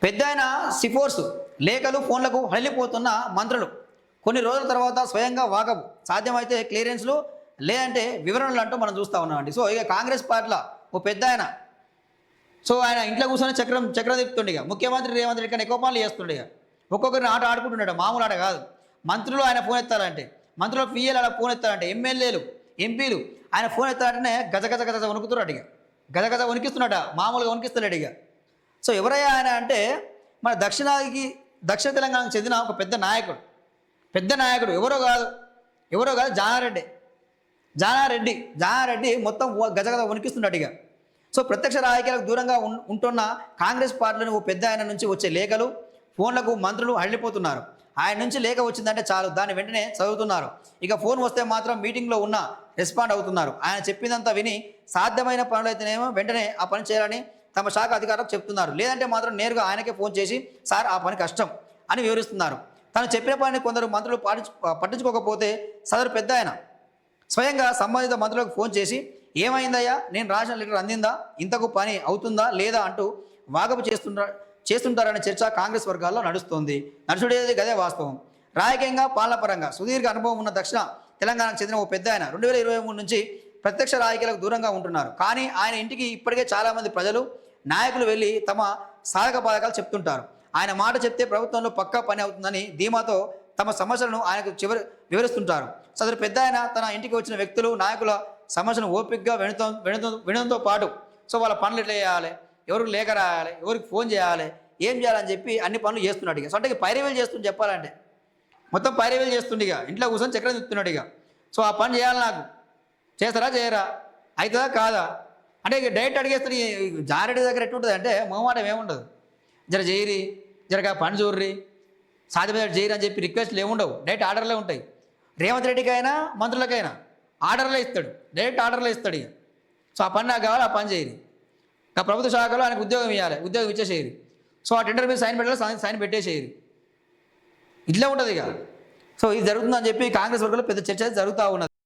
పెద్దాయన సిఫోర్సు లేఖలు ఫోన్లకు హళ్ళిపోతున్న మంత్రులు కొన్ని రోజుల తర్వాత స్వయంగా వాకబు సాధ్యమైతే క్లియరెన్స్లు లేదంటే వివరణలు అంటూ మనం చూస్తూ ఉన్నామండి. సో ఇక కాంగ్రెస్ పార్టీలో ఓ పెద్ద ఆయన ఆయన ఇంట్లో కూర్చొని చక్రం తిప్పుతుండేగా ముఖ్యమంత్రి రేవంత్ రెడ్డి కన్నా ఎక్కువ పనులు చేస్తుండేగా ఒక్కొక్కరిని ఆట ఆడుకుంటున్నాడు. మామూలు ఆట కాదు. మంత్రులు ఆయన ఫోన్ ఎత్తాలంటే మంత్రులు పిఎల్ అలా ఫోన్ ఎత్తాలంటే ఎమ్మెల్యేలు ఎంపీలు ఆయన ఫోన్ ఎత్తాలంటేనే గజ గజ గజ వణుకుతున్నాడు. ఇక గజ గజ వణికిస్తున్నాడ మామూలుగా వణికిస్తున్నాడు ఇక. సో ఎవరయ్యా ఆయన అంటే మన దక్షిణ తెలంగాణకు చెందిన ఒక పెద్ద నాయకుడు ఎవరో కాదు జానారెడ్డి మొత్తం గజగజ వణికిస్తున్నాడు ఇక. సో ప్రత్యక్ష రాజకీయాలకు దూరంగా ఉంటున్న కాంగ్రెస్ పార్టీలోని ఓ పెద్ద ఆయన నుంచి వచ్చే లేఖలు ఫోన్లకు మంత్రులు హళ్ళిపోతున్నారు. ఆయన నుంచి లేఖ వచ్చిందంటే చాలు దాన్ని వెంటనే చదువుతున్నారు. ఇక ఫోన్ వస్తే మాత్రం మీటింగ్లో ఉన్న రెస్పాండ్ అవుతున్నారు. ఆయన చెప్పిందంతా విని సాధ్యమైన పనులు అయితేనేమో వెంటనే ఆ పని చేయాలని తమ శాఖ అధికారులకు చెప్తున్నారు. లేదంటే మాత్రం నేరుగా ఆయనకే ఫోన్ చేసి సార్ ఆ పని కష్టం అని వివరిస్తున్నారు. తను చెప్పిన పనిని కొందరు మంత్రులు పట్టించుకోకపోతే సదరు పెద్ద ఆయన స్వయంగా సంబంధిత మంత్రులకు ఫోన్ చేసి ఏమైందయ్యా, నేను రాసిన లెటర్ అందిందా, ఇంతకు పని అవుతుందా లేదా అంటూ వాకపు చేస్తుంటారనే చర్చ కాంగ్రెస్ వర్గాల్లో నడుచుడేది గదే వాస్తవం. రాజకీయంగా పాలనపరంగా సుదీర్ఘ అనుభవం ఉన్న దక్షిణ తెలంగాణకు చెందిన ఓ పెద్ద ఆయన 2023 నుంచి ప్రత్యక్ష రాజకీయాలకు దూరంగా ఉంటున్నారు. కానీ ఆయన ఇంటికి ఇప్పటికే చాలామంది ప్రజలు నాయకులు వెళ్ళి తమ సాధక బాధకాలు చెప్తుంటారు. ఆయన మాట చెప్తే ప్రభుత్వంలో పక్కా పని అవుతుందని ధీమాతో తమ సమస్యలను ఆయనకు వివరిస్తుంటారు. సదరు పెద్ద ఆయన తన ఇంటికి వచ్చిన వ్యక్తులు నాయకుల సమస్యను ఓపికగా వినడంతో పాటు సో వాళ్ళ పనులు ఎట్లా చేయాలి, ఎవరికి లేఖ రాయాలి, ఎవరికి ఫోన్ చేయాలి, ఏం చేయాలని చెప్పి అన్ని పనులు చేస్తున్నాడు. ఇక సో అంటే పైరవేలు చేస్తుంది చెప్పాలంటే మొత్తం పైరవేలు చేస్తుండే ఇక ఇంట్లో కూర్చొని చక్రం తిప్పుతున్నాడు ఇక. సో ఆ పని చేయాలి, నాకు చేస్తారా చేయరా, అవుతుందా కాదా అంటే ఇక డైరెక్ట్ అడిగేస్తాడు. జారెడ్డి దగ్గర ఎట్టుంటుంది అంటే మొహమాటం ఏముండదు. జర చేయరి, జరగా పని చూర్రి, సాధ్యమైన చేయరు అని చెప్పి రిక్వెస్ట్లు ఏముండవు, డైరెక్ట్ ఆర్డర్లే ఉంటాయి. రేవంత్ రెడ్డికైనా మంత్రులకైనా ఆర్డర్లే ఇస్తాడు, డైరెక్ట్ ఆర్డర్లే ఇస్తాడు ఇక. సో ఆ పని నాకు కావాలి, ఆ పని చేయరు. ఇక ప్రభుత్వ శాఖలో ఆయనకు ఉద్యోగం ఇవ్వాలి, ఉద్యోగం ఇచ్చేసేయరు. సో ఆ టెండర్ మీద సైన్ పెట్టాలి, సైన్ పెట్టేసేయరు. ఇట్లా ఉంటుంది ఇక. సో ఇది జరుగుతుందని చెప్పి కాంగ్రెస్ వర్గంలో పెద్ద చర్చ జరుగుతూ ఉన్నది.